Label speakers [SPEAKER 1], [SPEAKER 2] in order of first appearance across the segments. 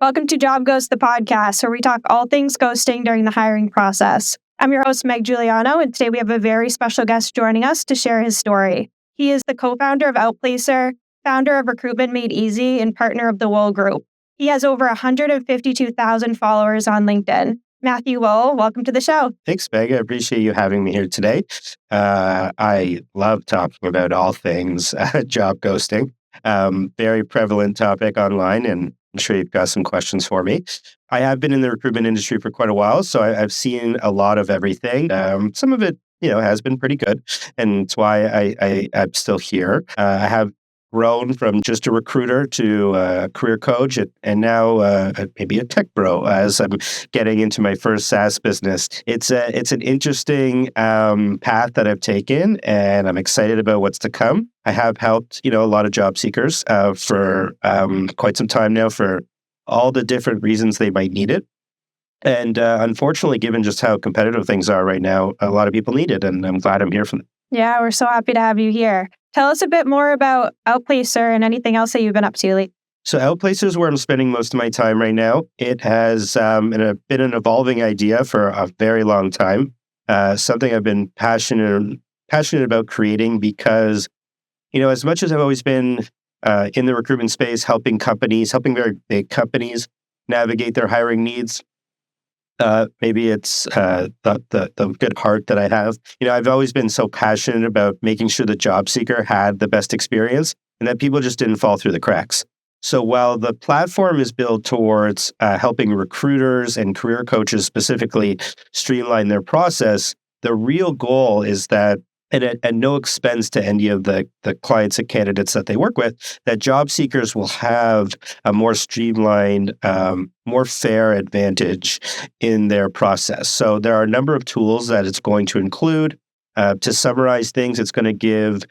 [SPEAKER 1] Welcome to JobGhost, the podcast, where we talk all things ghosting during the hiring process. I'm your host, Meg Giuliano, and today we have a very special guest joining us to share his story. He is the co-founder of Outplacer, founder of Recruitment Made Easy, and partner of the Wohl group. He has over 152,000 followers on LinkedIn. Matthew Wohl, welcome to the show.
[SPEAKER 2] Thanks, Meg. I appreciate you having me here today. I love talking about all things job ghosting. Very prevalent topic online, and I'm sure you've got some questions for me. I have been in the recruitment industry for quite a while, so I've seen a lot of everything. Some of it, has been pretty good, and it's why I'm still here. I have grown from just a recruiter to a career coach, and now maybe a tech bro as I'm getting into my first SaaS business. It's an interesting path that I've taken, and I'm excited about what's to come. I have helped a lot of job seekers for quite some time now for all the different reasons they might need it. And unfortunately, given just how competitive things are right now, a lot of people need it, and I'm glad I'm here for them.
[SPEAKER 1] Yeah, we're so happy to have you here. Tell us a bit more about Outplacer and anything else that you've been up to lately.
[SPEAKER 2] So Outplacer is where I'm spending most of my time right now. It has been an evolving idea for a very long time. Something I've been passionate about creating because, as much as I've always been in the recruitment space, helping very big companies navigate their hiring needs. Maybe it's the good heart that I have. I've always been so passionate about making sure the job seeker had the best experience and that people just didn't fall through the cracks. So while the platform is built towards helping recruiters and career coaches specifically streamline their process, the real goal is that, and at no expense to any of the clients and candidates that they work with, that job seekers will have a more streamlined, more fair advantage in their process. So there are a number of tools that it's going to include. To summarize things, it's going to give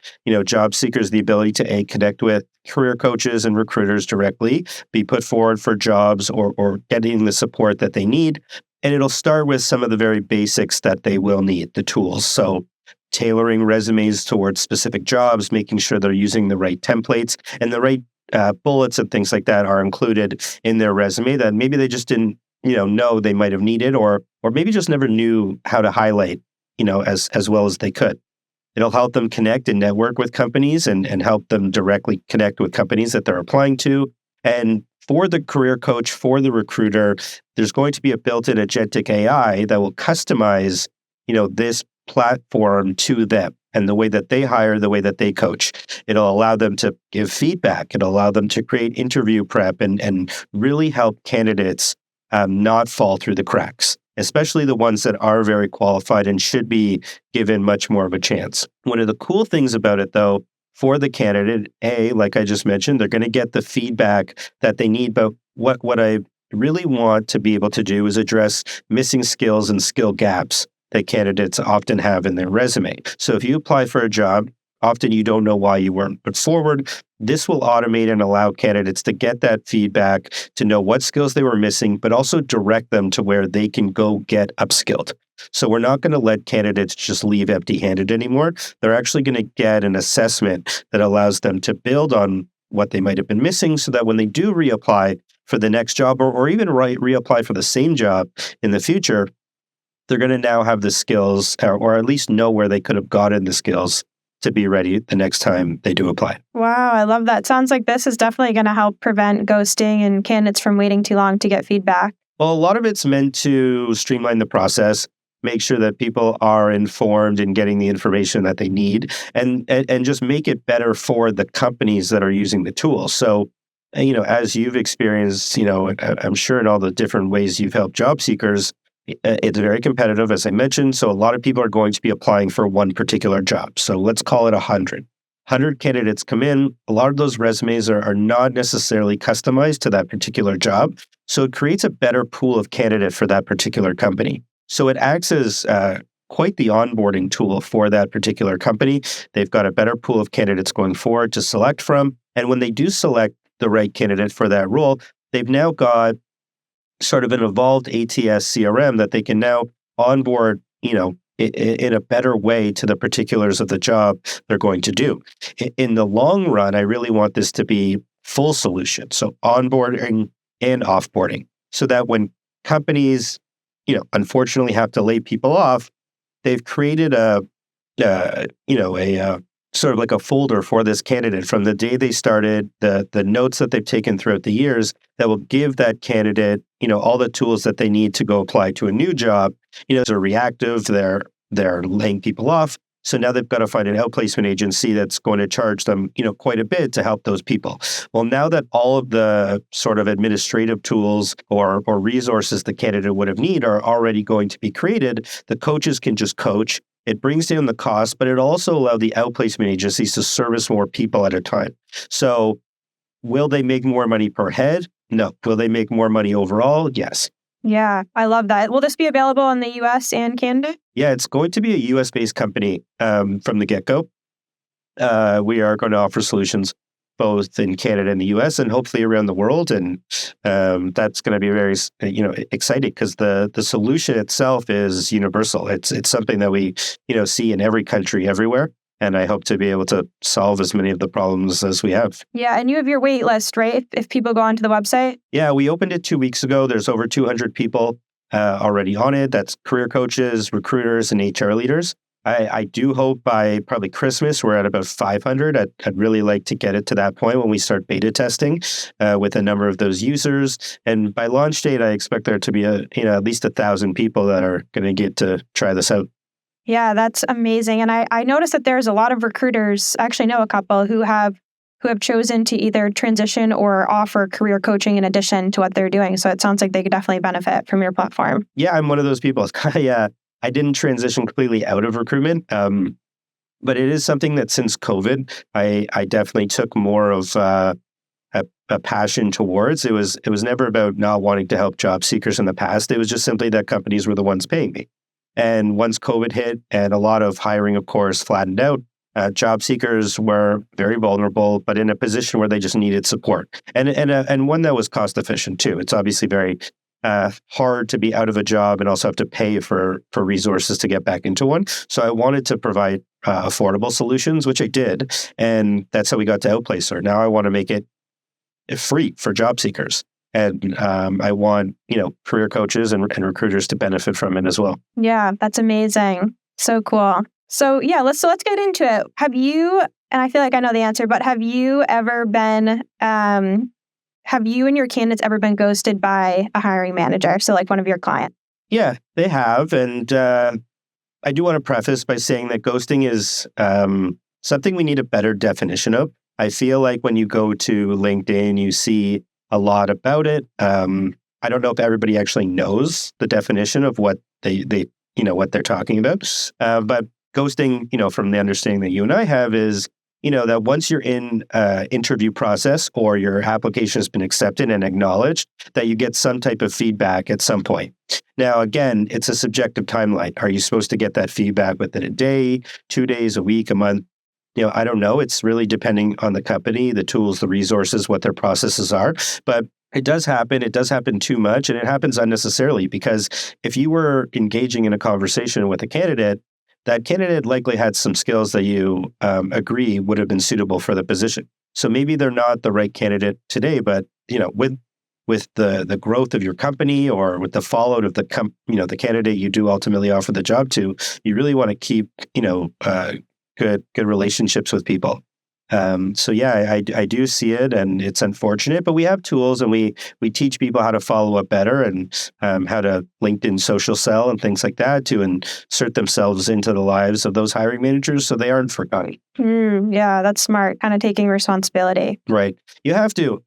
[SPEAKER 2] job seekers the ability to connect with career coaches and recruiters directly, be put forward for jobs or getting the support that they need. And it'll start with some of the very basics that they will need, the tools. So tailoring resumes towards specific jobs, making sure they're using the right templates and the right bullets and things like that are included in their resume that maybe they just didn't, know they might have needed or maybe just never knew how to highlight, as well as they could. It'll help them connect and network with companies and help them directly connect with companies that they're applying to. And for the career coach, for the recruiter, there's going to be a built-in agentic AI that will customize, this platform to them and the way that they hire, the way that they coach. It'll allow them to give feedback. It'll allow them to create interview prep and really help candidates not fall through the cracks, especially the ones that are very qualified and should be given much more of a chance. One of the cool things about it, though, for the candidate, like I just mentioned, they're going to get the feedback that they need. But what I really want to be able to do is address missing skills and skill gaps that candidates often have in their resume. So if you apply for a job, often you don't know why you weren't put forward. This will automate and allow candidates to get that feedback, to know what skills they were missing, but also direct them to where they can go get upskilled. So we're not going to let candidates just leave empty-handed anymore. They're actually going to get an assessment that allows them to build on what they might have been missing so that when they do reapply for the next job or even reapply for the same job in the future, they're going to now have the skills or at least know where they could have gotten the skills to be ready the next time they do apply.
[SPEAKER 1] Wow, I love that. Sounds like this is definitely going to help prevent ghosting and candidates from waiting too long to get feedback.
[SPEAKER 2] Well, a lot of it's meant to streamline the process, make sure that people are informed and getting the information that they need, and just make it better for the companies that are using the tool. So, as you've experienced, I'm sure in all the different ways you've helped job seekers, it's very competitive, as I mentioned. So a lot of people are going to be applying for one particular job. So let's call it 100. 100 candidates come in. A lot of those resumes are not necessarily customized to that particular job. So it creates a better pool of candidate for that particular company. So it acts as quite the onboarding tool for that particular company. They've got a better pool of candidates going forward to select from. And when they do select the right candidate for that role, they've now got sort of an evolved ATS CRM that they can now onboard, in a better way to the particulars of the job they're going to do. In the long run, I really want this to be full solution. So onboarding and offboarding, so that when companies, unfortunately have to lay people off, they've created a sort of like a folder for this candidate from the day they started, the notes that they've taken throughout the years that will give that candidate, all the tools that they need to go apply to a new job. They're reactive, they're laying people off. So now they've got to find an outplacement agency that's going to charge them, quite a bit to help those people. Well, now that all of the sort of administrative tools or resources the candidate would have need are already going to be created, the coaches can just coach. It brings down the cost, but it also allows the outplacement agencies to service more people at a time. So will they make more money per head? No. Will they make more money overall? Yes.
[SPEAKER 1] Yeah, I love that. Will this be available in the US and Canada?
[SPEAKER 2] Yeah, it's going to be a US-based company from the get-go. We are going to offer solutions both in Canada and the US and hopefully around the world. And that's going to be very, exciting because the solution itself is universal. It's something that we, see in every country everywhere. And I hope to be able to solve as many of the problems as we have.
[SPEAKER 1] Yeah, and you have your wait list, right? If people go onto the website?
[SPEAKER 2] Yeah, we opened it 2 weeks ago. There's over 200 people already on it. That's career coaches, recruiters, and HR leaders. I do hope by probably Christmas, we're at about 500. I'd really like to get it to that point when we start beta testing with a number of those users. And by launch date, I expect there to be at least 1,000 people that are going to get to try this out.
[SPEAKER 1] Yeah, that's amazing. And I noticed that there's a lot of recruiters, I actually know a couple who have chosen to either transition or offer career coaching in addition to what they're doing. So it sounds like they could definitely benefit from your platform.
[SPEAKER 2] Yeah, I'm one of those people. I didn't transition completely out of recruitment, but it is something that since COVID, I definitely took more of a passion towards. It was never about not wanting to help job seekers in the past. It was just simply that companies were the ones paying me. And once COVID hit and a lot of hiring, of course, flattened out, job seekers were very vulnerable, but in a position where they just needed support, and one that was cost efficient too. It's obviously very hard to be out of a job and also have to pay for resources to get back into one. So I wanted to provide affordable solutions, which I did, and that's how we got to Outplacer. Now I want to make it free for job seekers. And I want, career coaches and recruiters to benefit from it as well.
[SPEAKER 1] Yeah, that's amazing. So cool. So yeah, let's get into it. Have you, and I feel like I know the answer, but have you and your candidates ever been ghosted by a hiring manager? So like one of your clients?
[SPEAKER 2] Yeah, they have. And I do want to preface by saying that ghosting is something we need a better definition of. I feel like when you go to LinkedIn, you see a lot about it. I don't know if everybody actually knows the definition of what they what they're talking about. But ghosting, from the understanding that you and I have is, that once you're in interview process or your application has been accepted and acknowledged, that you get some type of feedback at some point. Now, again, it's a subjective timeline. Are you supposed to get that feedback within a day, 2 days, a week, a month? I don't know. It's really depending on the company, the tools, the resources, what their processes are. But it does happen. It does happen too much, and it happens unnecessarily because if you were engaging in a conversation with a candidate, that candidate likely had some skills that you agree would have been suitable for the position. So maybe they're not the right candidate today, but with the growth of your company or with the fallout of the candidate you do ultimately offer the job to, you really want to keep good relationships with people. So yeah, I do see it, and it's unfortunate, but we have tools, and we teach people how to follow up better and how to LinkedIn social sell and things like that to insert themselves into the lives of those hiring managers so they aren't forgotten.
[SPEAKER 1] Yeah, that's smart. Kind of taking responsibility.
[SPEAKER 2] Right. You have to.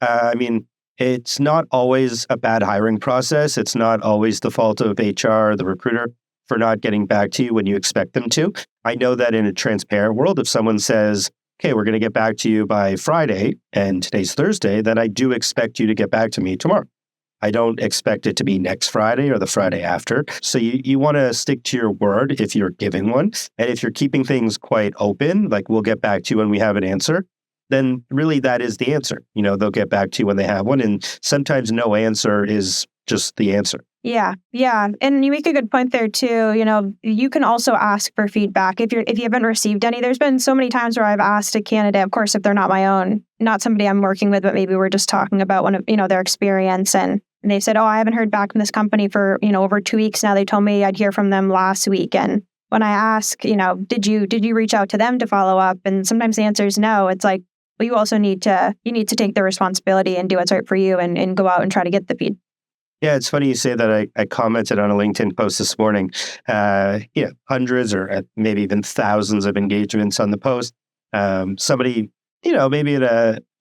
[SPEAKER 2] It's not always a bad hiring process. It's not always the fault of HR or the recruiter for not getting back to you when you expect them to. I know that in a transparent world, if someone says, okay, we're going to get back to you by Friday, and today's Thursday, then I do expect you to get back to me tomorrow. I don't expect it to be next Friday or the Friday after. So you want to stick to your word if you're giving one. And if you're keeping things quite open, like we'll get back to you when we have an answer, then really that is the answer. They'll get back to you when they have one. And sometimes no answer is just the answer.
[SPEAKER 1] Yeah, yeah. And you make a good point there too. You can also ask for feedback if you haven't received any. There's been so many times where I've asked a candidate, of course, if they're not my own, not somebody I'm working with, but maybe we're just talking about one of, their experience, and they said, "Oh, I haven't heard back from this company for, over 2 weeks now. They told me I'd hear from them last week." And when I ask, did you reach out to them to follow up? And sometimes the answer is no. It's like, well, you also need to take the responsibility and do what's right for you and go out and try to get the feedback.
[SPEAKER 2] Yeah, it's funny you say that. I commented on a LinkedIn post this morning. Hundreds or maybe even thousands of engagements on the post. Somebody, maybe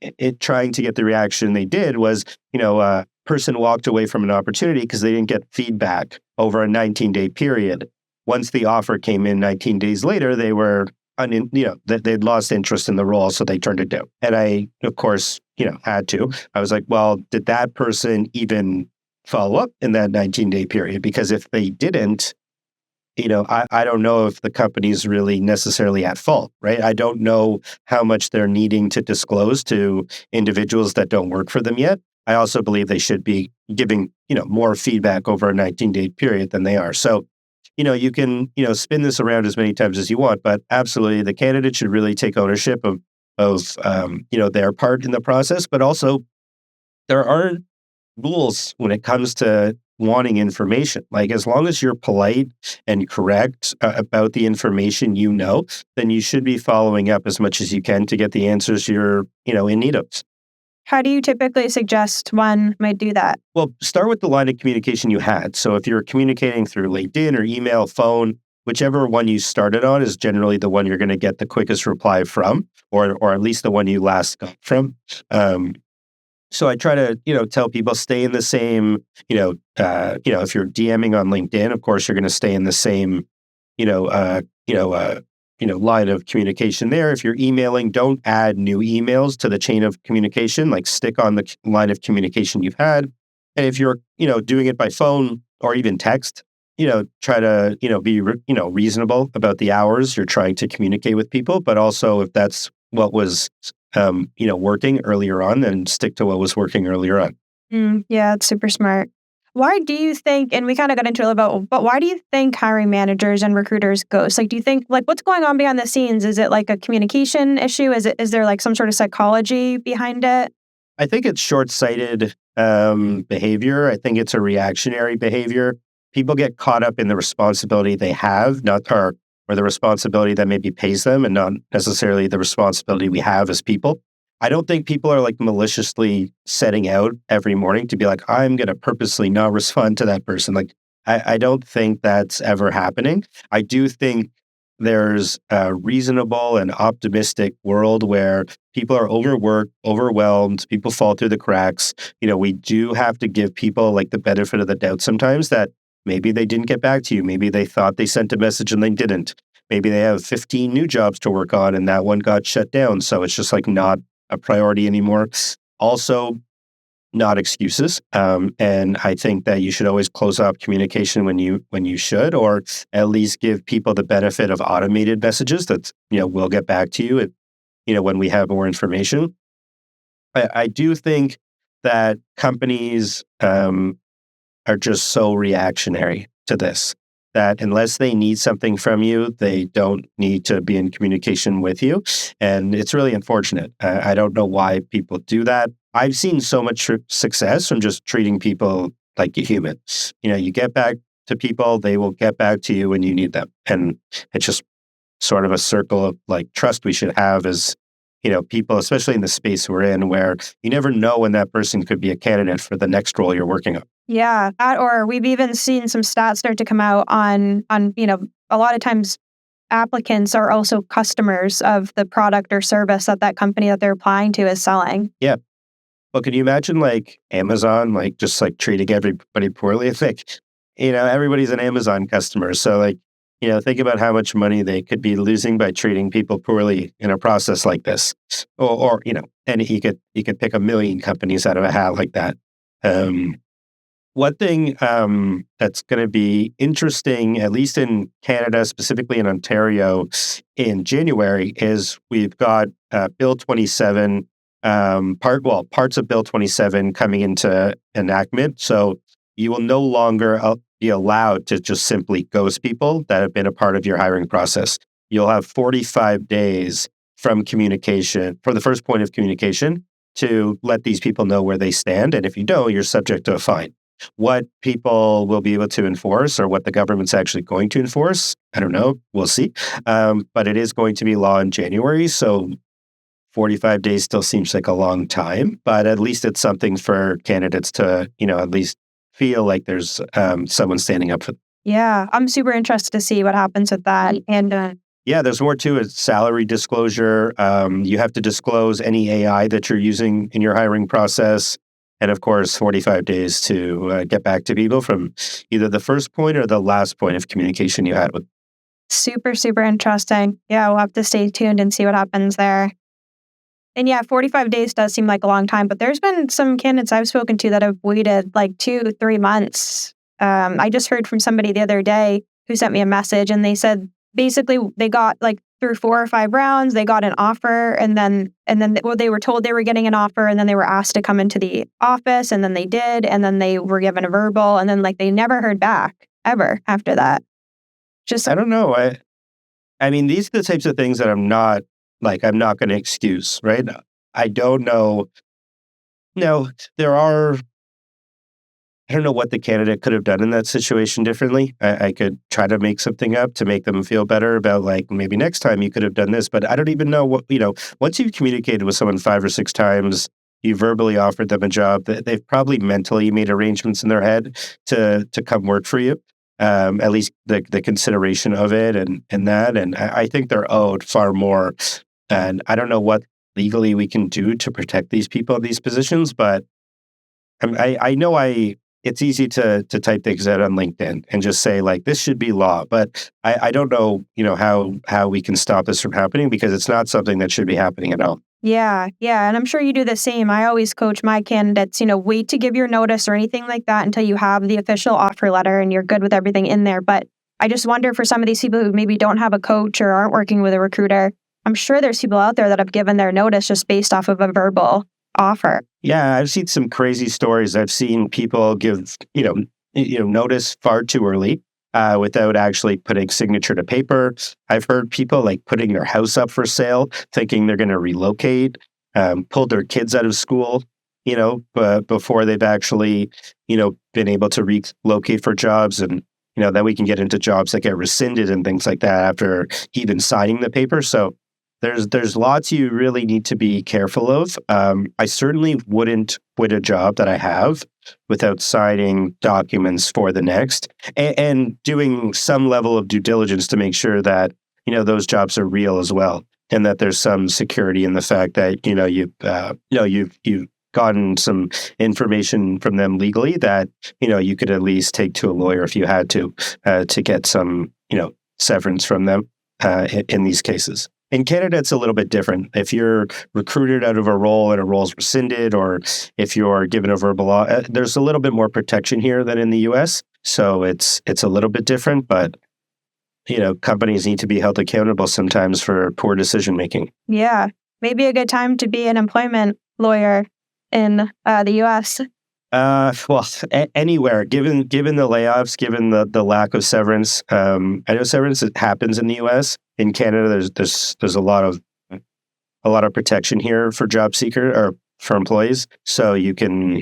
[SPEAKER 2] it trying to get the reaction they did was, a person walked away from an opportunity because they didn't get feedback over a 19-day period. Once the offer came in 19 days later, they were, they'd lost interest in the role, so they turned it down. And I, of course, had to. I was like, well, did that person even follow up in that 19-day period? Because if they didn't, I don't know if the company's really necessarily at fault, right? I don't know how much they're needing to disclose to individuals that don't work for them yet. I also believe they should be giving, more feedback over a 19-day period than they are. So, you can, spin this around as many times as you want, but absolutely the candidate should really take ownership of their part in the process. But also there aren't rules when it comes to wanting information. Like, as long as you're polite and correct about the information, then you should be following up as much as you can to get the answers you're, in need of.
[SPEAKER 1] How do you typically suggest one might do that?
[SPEAKER 2] Well, start with the line of communication you had. So if you're communicating through LinkedIn or email, phone, whichever one you started on is generally the one you're going to get the quickest reply from, or at least the one you last got from. So I try to, tell people stay in the same, if you're DMing on LinkedIn, of course, you're going to stay in the same, line of communication there. If you're emailing, don't add new emails to the chain of communication, like stick on the line of communication you've had. And if you're, doing it by phone or even text, try to, be, reasonable about the hours you're trying to communicate with people. But also if that's what was working earlier on, then stick to what was working earlier on.
[SPEAKER 1] Yeah, it's super smart. Why do you think, and we kind of got into it a little bit, but why do you think hiring managers and recruiters ghost? Like, do you think, what's going on behind the scenes? Is it like a communication issue? Is there like some sort of psychology behind it?
[SPEAKER 2] I think it's short-sighted behavior. I think it's a reactionary behavior. People get caught up in the responsibility they have, or the responsibility that maybe pays them, and not necessarily the responsibility we have as people. I don't think people are maliciously setting out every morning to be like, I'm going to purposely not respond to that person. I don't think that's ever happening. I do think there's a reasonable and optimistic world where people are overworked, overwhelmed, people fall through the cracks. We do have to give people the benefit of the doubt sometimes that maybe they didn't get back to you. Maybe they thought they sent a message and they didn't. Maybe they have 15 new jobs to work on and that one got shut down. So it's just not a priority anymore. Also, not excuses. And I think that you should always close off communication when you should, or at least give people the benefit of automated messages that, we'll get back to you when we have more information. I do think that companies are just so reactionary to this that unless they need something from you, they don't need to be in communication with you. And it's really unfortunate. I don't know why people do that. I've seen so much success from just treating people like a human. You get back to people, they will get back to you when you need them. And it's just sort of a circle of trust we should have as, people, especially in the space we're in, where you never know when that person could be a candidate for the next role you're working on.
[SPEAKER 1] Yeah, or we've even seen some stats start to come out on a lot of times applicants are also customers of the product or service that company that they're applying to is selling.
[SPEAKER 2] Yeah. Well, can you imagine Amazon, just treating everybody poorly? I think, everybody's an Amazon customer. So think about how much money they could be losing by treating people poorly in a process like this. Or and you could pick a million companies out of a hat like that. One thing that's going to be interesting, at least in Canada, specifically in Ontario, in January, is we've got Bill 27, parts of Bill 27 coming into enactment. So, you will no longer be allowed to just simply ghost people that have been a part of your hiring process. You'll have 45 days from communication, for the first point of communication, to let these people know where they stand. And if you don't, you're subject to a fine. What people will be able to enforce or what the government's actually going to enforce, I don't know. We'll see. But it is going to be law in January. So 45 days still seems like a long time, but at least it's something for candidates to, at least feel like there's someone standing up for them.
[SPEAKER 1] Yeah, I'm super interested to see what happens with that. And
[SPEAKER 2] yeah, there's more to it. Salary disclosure. You have to disclose any AI that you're using in your hiring process. And of course, 45 days to get back to people from either the first point or the last point of communication you had with.
[SPEAKER 1] Super, super interesting. Yeah, we'll have to stay tuned and see what happens there. And yeah, 45 days does seem like a long time, but there's been some candidates I've spoken to that have waited like 2-3 months. I just heard from somebody the other day who sent me a message, and they said basically they got like through 4 or 5 rounds, they got an offer, and then they were told they were getting an offer, and then they were asked to come into the office, and then they did, and then they were given a verbal, and then like they never heard back ever after that.
[SPEAKER 2] I don't know. I mean, these are the types of things that I'm not going to excuse, right? I don't know. No, I don't know what the candidate could have done in that situation differently. I could try to make something up to make them feel better about like maybe next time you could have done this, but I don't even know what, once you've communicated with someone 5 or 6 times, you verbally offered them a job, that they've probably mentally made arrangements in their head to come work for you. At least the consideration of it and that. And I think they're owed far more. And I don't know what legally we can do to protect these people in these positions, but I know it's easy to type things out on LinkedIn and just say like, this should be law. But I don't know, how we can stop this from happening, because it's not something that should be happening at all.
[SPEAKER 1] Yeah. And I'm sure you do the same. I always coach my candidates, wait to give your notice or anything like that until you have the official offer letter and you're good with everything in there. But I just wonder for some of these people who maybe don't have a coach or aren't working with a recruiter, I'm sure there's people out there that have given their notice just based off of a verbal offer.
[SPEAKER 2] Yeah, I've seen some crazy stories. I've seen people give, notice far too early without actually putting signature to paper. I've heard people like putting their house up for sale, thinking they're going to relocate, pulled their kids out of school, before they've actually, been able to relocate for jobs. And, then we can get into jobs that get rescinded and things like that after even signing the paper. So there's lots you really need to be careful of. I certainly wouldn't quit a job that I have without signing documents for the next and doing some level of due diligence to make sure that, those jobs are real as well. And that there's some security in the fact that, you've gotten some information from them legally that, you could at least take to a lawyer if you had to get some, severance from them in these cases. In Canada, it's a little bit different. If you're recruited out of a role and a role's rescinded, or if you're given a verbal law, there's a little bit more protection here than in the US. So it's a little bit different, but companies need to be held accountable sometimes for poor decision making.
[SPEAKER 1] Yeah, maybe a good time to be an employment lawyer in the US.
[SPEAKER 2] Well, anywhere, given the layoffs, given the lack of severance. I know severance happens in the US. In Canada, there's a lot of protection here for job seeker or for employees, so you can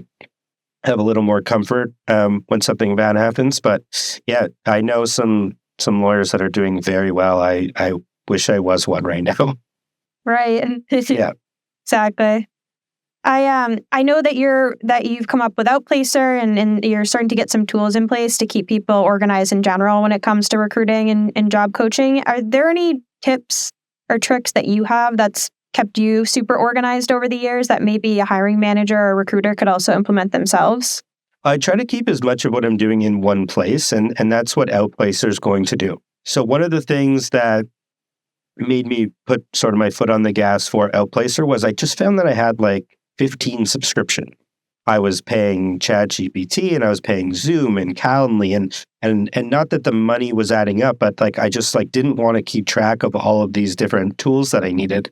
[SPEAKER 2] have a little more comfort when something bad happens. But yeah, I know some lawyers that are doing very well. I wish I was one right now.
[SPEAKER 1] Right.
[SPEAKER 2] Yeah.
[SPEAKER 1] Exactly. I know that you've come up with Outplacer and you're starting to get some tools in place to keep people organized in general when it comes to recruiting and job coaching. Are there any tips or tricks that you have that's kept you super organized over the years that maybe a hiring manager or recruiter could also implement themselves?
[SPEAKER 2] I try to keep as much of what I'm doing in one place, and that's what Outplacer is going to do. So one of the things that made me put sort of my foot on the gas for Outplacer was I just found that I had like 15 subscription. I was paying ChatGPT and I was paying Zoom and Calendly and not that the money was adding up, but like I just like didn't want to keep track of all of these different tools that I needed.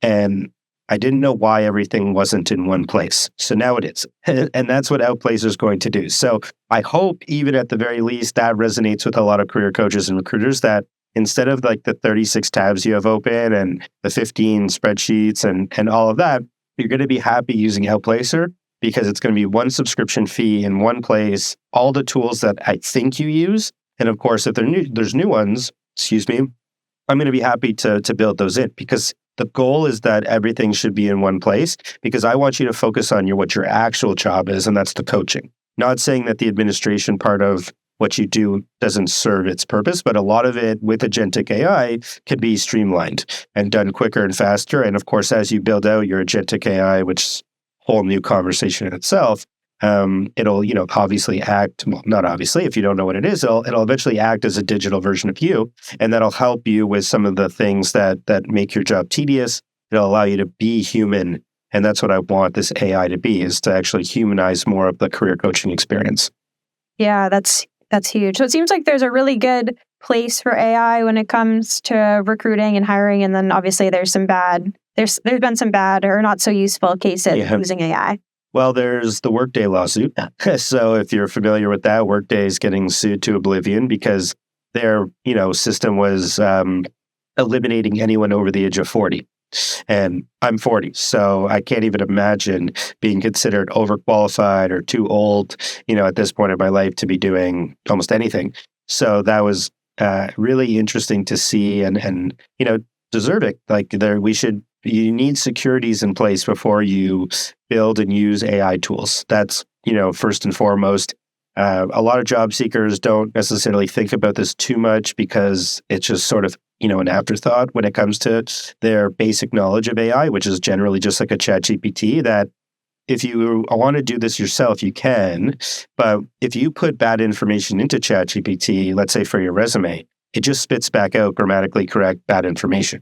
[SPEAKER 2] And I didn't know why everything wasn't in one place. So now it is. And that's what Outplacer is going to do. So I hope even at the very least that resonates with a lot of career coaches and recruiters, that instead of like the 36 tabs you have open and the 15 spreadsheets and all of that, you're going to be happy using Outplacer, because it's going to be one subscription fee in one place, all the tools that I think you use. And of course, if there's new ones, I'm going to be happy to build those in, because the goal is that everything should be in one place, because I want you to focus on what your actual job is, and that's the coaching. Not saying that the administration part of what you do doesn't serve its purpose, but a lot of it with agentic AI could be streamlined and done quicker and faster. And of course, as you build out your agentic AI, which is a whole new conversation in itself, it'll, obviously act, well, not obviously, if you don't know what it is, it'll eventually act as a digital version of you. And that'll help you with some of the things that make your job tedious. It'll allow you to be human. And that's what I want this AI to be, is to actually humanize more of the career coaching experience.
[SPEAKER 1] Yeah, that's huge. So it seems like there's a really good place for AI when it comes to recruiting and hiring. And then obviously there's been some bad or not so useful cases using AI.
[SPEAKER 2] Well, there's the Workday lawsuit. So if you're familiar with that, Workday is getting sued to oblivion because their, system was eliminating anyone over the age of 40. And I'm 40, so I can't even imagine being considered overqualified or too old, at this point in my life to be doing almost anything. So that was really interesting to see and deserving. Like you need securities in place before you build and use AI tools. That's, first and foremost. A lot of job seekers don't necessarily think about this too much because it's just sort of, an afterthought when it comes to their basic knowledge of AI, which is generally just like a ChatGPT, that if you want to do this yourself, you can. But if you put bad information into ChatGPT, let's say for your resume, it just spits back out grammatically correct bad information.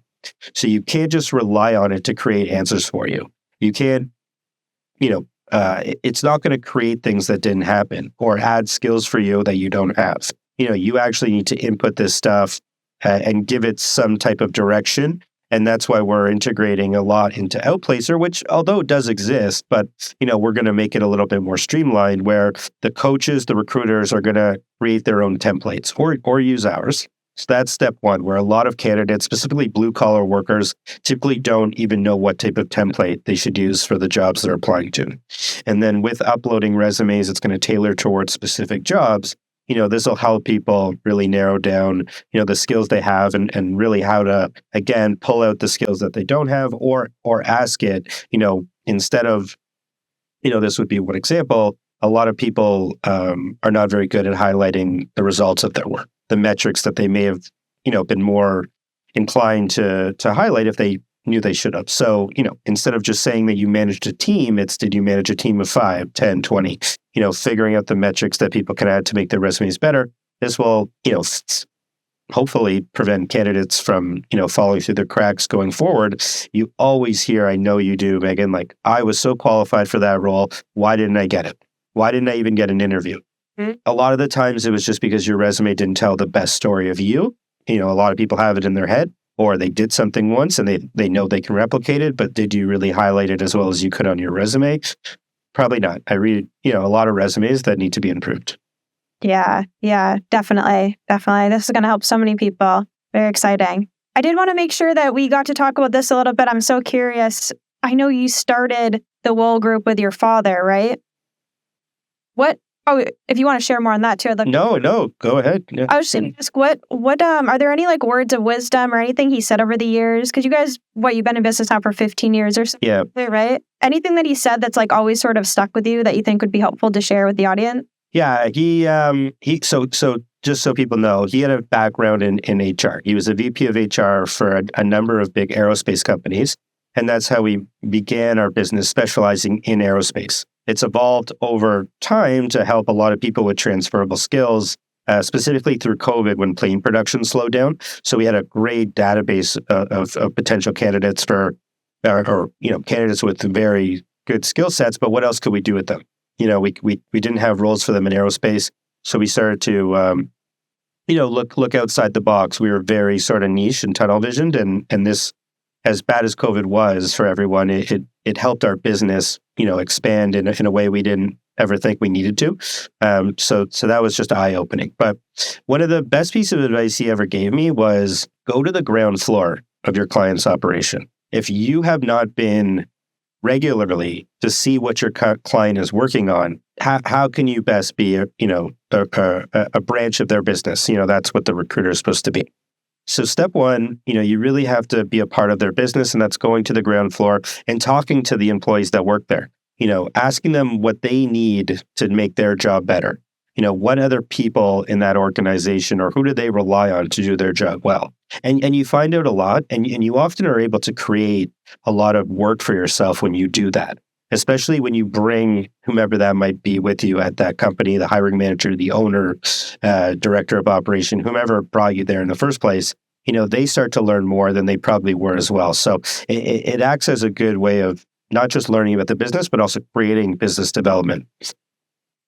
[SPEAKER 2] So you can't just rely on it to create answers for you. You can't, it's not going to create things that didn't happen or add skills for you that you don't have. You actually need to input this stuff and give it some type of direction. And that's why we're integrating a lot into Outplacer, which although it does exist, but we're going to make it a little bit more streamlined, where the coaches, the recruiters are going to create their own templates or use ours. So that's step one, where a lot of candidates, specifically blue collar workers, typically don't even know what type of template they should use for the jobs they're applying to. And then with uploading resumes, it's going to tailor towards specific jobs. This will help people really narrow down, the skills they have and really how to, again, pull out the skills that they don't have or ask it, instead of, this would be one example. A lot of people are not very good at highlighting the results of their work, the metrics that they may have, been more inclined to highlight if they knew they should have. So, instead of just saying that you managed a team, it's did you manage a team of 5, 10, 20, figuring out the metrics that people can add to make their resumes better. This will, hopefully prevent candidates from, falling through the cracks going forward. You always hear, I know you do, Megan, like, I was so qualified for that role. Why didn't I get it? Why didn't I even get an interview? Mm-hmm. A lot of the times it was just because your resume didn't tell the best story of you. A lot of people have it in their head, or they did something once and they know they can replicate it, but did you really highlight it as well as you could on your resume? Probably not. I read, a lot of resumes that need to be improved.
[SPEAKER 1] Yeah, definitely. This is going to help so many people. Very exciting. I did want to make sure that we got to talk about this a little bit. I'm so curious. I know you started the Wohl group with your father, right? If you want to share more on that too.
[SPEAKER 2] No, go ahead. Yeah.
[SPEAKER 1] I was just going to ask, what are there any words of wisdom or anything he said over the years? Because you guys, you've been in business now for 15 years or so.
[SPEAKER 2] Yeah.
[SPEAKER 1] Right? Anything that he said that's always sort of stuck with you that you think would be helpful to share with the audience?
[SPEAKER 2] Yeah, so just so people know, he had a background in HR. He was a VP of HR for a number of big aerospace companies. And that's how we began our business specializing in aerospace. It's evolved over time to help a lot of people with transferable skills, specifically through COVID when plane production slowed down. So we had a great database of potential candidates candidates with very good skill sets. But what else could we do with them? We didn't have roles for them in aerospace, so we started to look outside the box. We were very sort of niche and tunnel visioned, and this as bad as COVID was for everyone, it helped our business, expand in a way we didn't ever think we needed to. So that was just eye opening. But one of the best pieces of advice he ever gave me was go to the ground floor of your client's operation. If you have not been regularly to see what your client is working on, how can you best be a branch of their business? That's what the recruiter is supposed to be. So step one, you really have to be a part of their business, and that's going to the ground floor and talking to the employees that work there, asking them what they need to make their job better. What other people in that organization, or who do they rely on to do their job well? And you find out a lot, and you often are able to create a lot of work for yourself when you do that, especially when you bring whomever that might be with you at that company, the hiring manager, the owner, director of operation, whomever brought you there in the first place. They start to learn more than they probably were as well. So it acts as a good way of not just learning about the business, but also creating business development.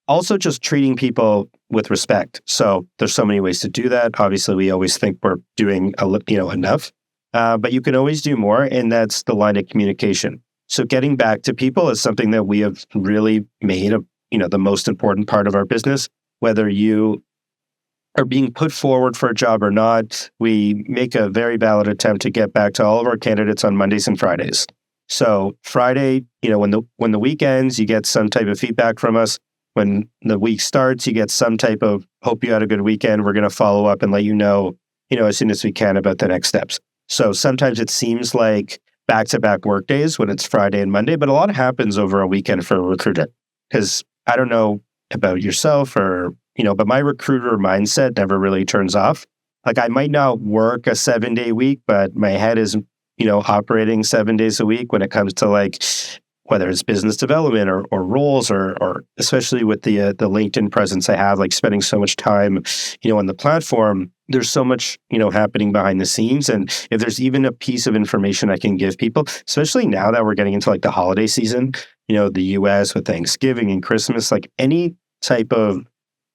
[SPEAKER 2] Also, just treating people with respect. So there's so many ways to do that. Obviously, we always think we're doing enough, but you can always do more, and that's the line of communication. So getting back to people is something that we have really made the most important part of our business. Whether you are being put forward for a job or not, we make a very valid attempt to get back to all of our candidates on Mondays and Fridays. So Friday, when the week ends, you get some type of feedback from us. When the week starts, you get some type of, hope you had a good weekend. We're going to follow up and let you know, as soon as we can about the next steps. So sometimes it seems like back-to-back work days when it's Friday and Monday, but a lot happens over a weekend for a recruiter. Because I don't know about yourself but my recruiter mindset never really turns off. Like I might not work a 7-day week, but my head is, operating 7 days a week when it comes to whether it's business development or roles or especially with the LinkedIn presence I have, spending so much time, on the platform, there's so much, happening behind the scenes. And if there's even a piece of information I can give people, especially now that we're getting into the holiday season, the US with Thanksgiving and Christmas, any type of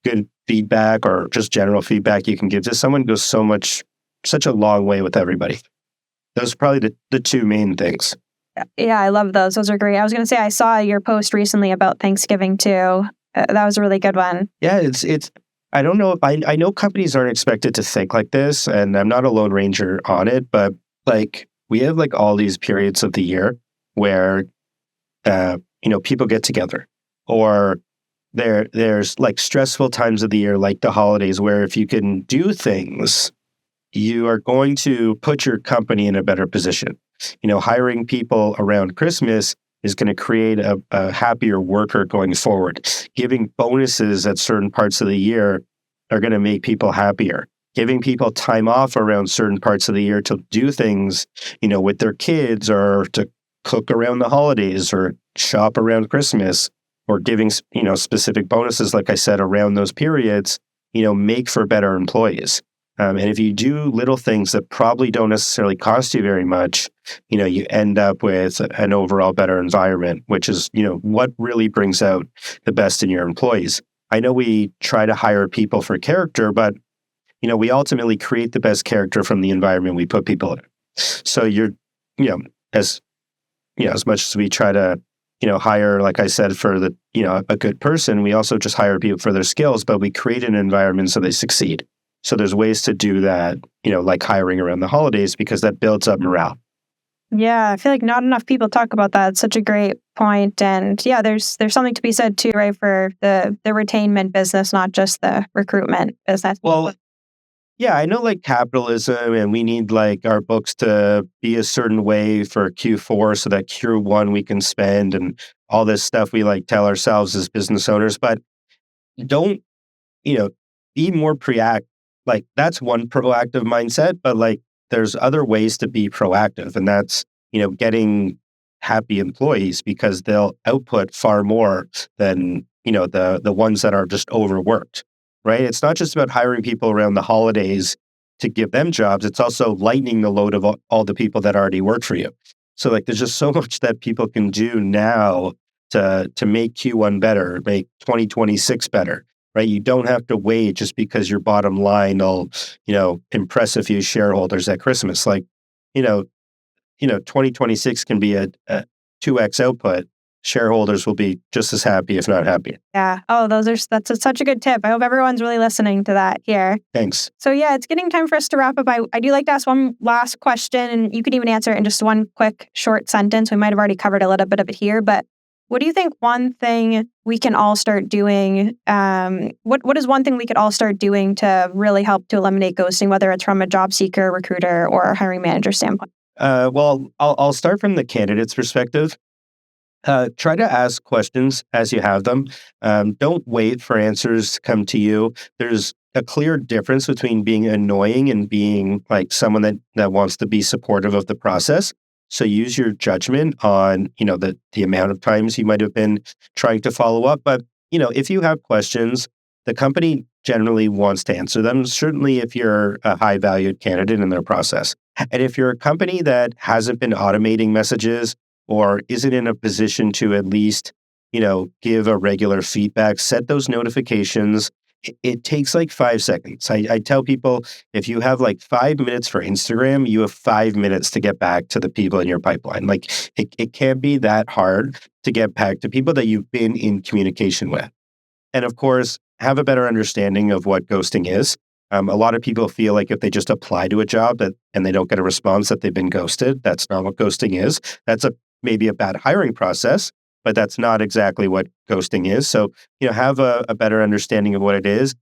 [SPEAKER 2] good feedback or just general feedback you can give to someone goes such a long way with everybody. Those are probably the two main things.
[SPEAKER 1] Yeah, I love those. Those are great. I was going to say, I saw your post recently about Thanksgiving too. That was a really good one.
[SPEAKER 2] Yeah, it's. I don't know if I know companies aren't expected to think like this, and I'm not a lone ranger on it, but we have all these periods of the year where, people get together, or there's stressful times of the year, like the holidays, where if you can do things, you are going to put your company in a better position. Hiring people around Christmas is going to create a happier worker going forward. Giving bonuses at certain parts of the year are going to make people happier. Giving people time off around certain parts of the year to do things, with their kids, or to cook around the holidays or shop around Christmas, or giving, specific bonuses, like I said, around those periods, make for better employees. And if you do little things that probably don't necessarily cost you very much, you end up with an overall better environment, which is, what really brings out the best in your employees. I know we try to hire people for character, but, we ultimately create the best character from the environment we put people in. So as much as we try to, hire, like I said, for the, a good person, we also just hire people for their skills, but we create an environment so they succeed. So there's ways to do that, like hiring around the holidays, because that builds up morale.
[SPEAKER 1] Yeah, I feel like not enough people talk about that. It's such a great point. And yeah, there's something to be said too, right, for the retainment business, not just the recruitment business.
[SPEAKER 2] Well, yeah, I know capitalism, and we need our books to be a certain way for Q4 so that Q1 we can spend, and all this stuff we tell ourselves as business owners, but don't, be more proactive. That's one proactive mindset, but there's other ways to be proactive, and that's, getting happy employees, because they'll output far more than, the ones that are just overworked, right? It's not just about hiring people around the holidays to give them jobs. It's also lightening the load of all the people that already work for you. So there's just so much that people can do now to make Q1 better, make 2026 better. Right? You don't have to wait just because your bottom line will, impress a few shareholders at Christmas. 2026 can be a 2x output, shareholders will be just as happy, if not happier.
[SPEAKER 1] Yeah. Oh, that's such a good tip. I hope everyone's really listening to that here.
[SPEAKER 2] Thanks.
[SPEAKER 1] So yeah, it's getting time for us to wrap up. I do like to ask one last question, and you can even answer it in just one quick short sentence. We might have already covered a little bit of it here, but what do you think one thing we can all start doing? What is one thing we could all start doing to really help to eliminate ghosting, whether it's from a job seeker, recruiter, or hiring manager standpoint?
[SPEAKER 2] Well, I'll start from the candidate's perspective. Try to ask questions as you have them. Don't wait for answers to come to you. There's a clear difference between being annoying and being like someone that wants to be supportive of the process. So use your judgment on, the amount of times you might have been trying to follow up. But, if you have questions, the company generally wants to answer them, certainly if you're a high valued candidate in their process. And if you're a company that hasn't been automating messages or isn't in a position to at least, give a regular feedback, set those notifications. It takes like 5 seconds. I tell people if you have like 5 minutes for Instagram, you have 5 minutes to get back to the people in your pipeline. Like it can't be that hard to get back to people that you've been in communication with. And of course, have a better understanding of what ghosting is. A lot of people feel like if they just apply to a job and they don't get a response that they've been ghosted. That's not what ghosting is. That's maybe a bad hiring process, but that's not exactly what ghosting is. So, have a better understanding of what it is.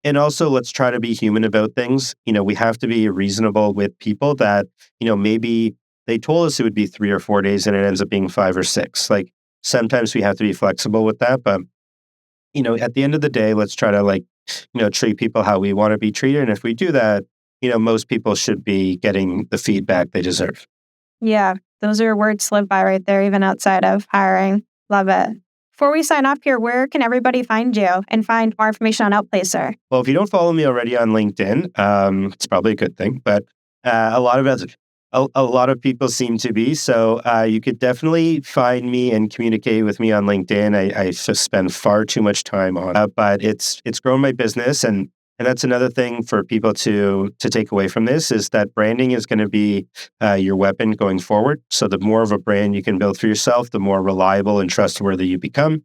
[SPEAKER 2] And also, let's try to be human about things. We have to be reasonable with people that, maybe they told us it would be 3 or 4 days and it ends up being 5 or 6. Like sometimes we have to be flexible with that. But, at the end of the day, let's try to treat people how we want to be treated. And if we do that, most people should be getting the feedback they deserve.
[SPEAKER 1] Yeah, those are words to live by right there, even outside of hiring. Love it. Before we sign off here, where can everybody find you and find more information on Outplacer?
[SPEAKER 2] Well, if you don't follow me already on LinkedIn, it's probably a good thing, but a lot of people seem to be. So you could definitely find me and communicate with me on LinkedIn. I just spend far too much time on it, but it's grown my business. And that's another thing for people to take away from this is that branding is going to be your weapon going forward. So the more of a brand you can build for yourself, the more reliable and trustworthy you become.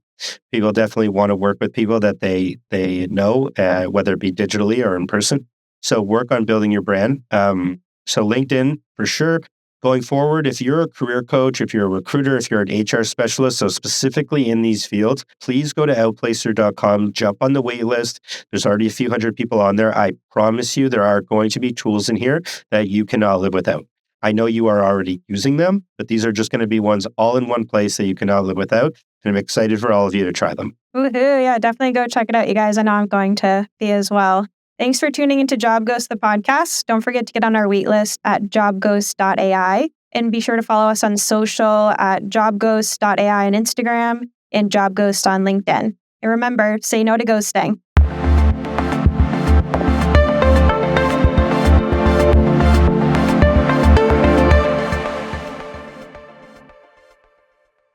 [SPEAKER 2] People definitely want to work with people that they know, whether it be digitally or in person. So work on building your brand. So LinkedIn for sure. Going forward, if you're a career coach, if you're a recruiter, if you're an HR specialist, so specifically in these fields, please go to outplacer.com, jump on the wait list. There's already a few hundred people on there. I promise you there are going to be tools in here that you cannot live without. I know you are already using them, but these are just going to be ones all in one place that you cannot live without. And I'm excited for all of you to try them.
[SPEAKER 1] Woohoo! Yeah, definitely go check it out, you guys. I know I'm going to be as well. Thanks for tuning into JobGhost, the podcast. Don't forget to get on our wait list at jobghost.ai and be sure to follow us on social at jobghost.ai on Instagram and JobGhost on LinkedIn. And remember, say no to ghosting.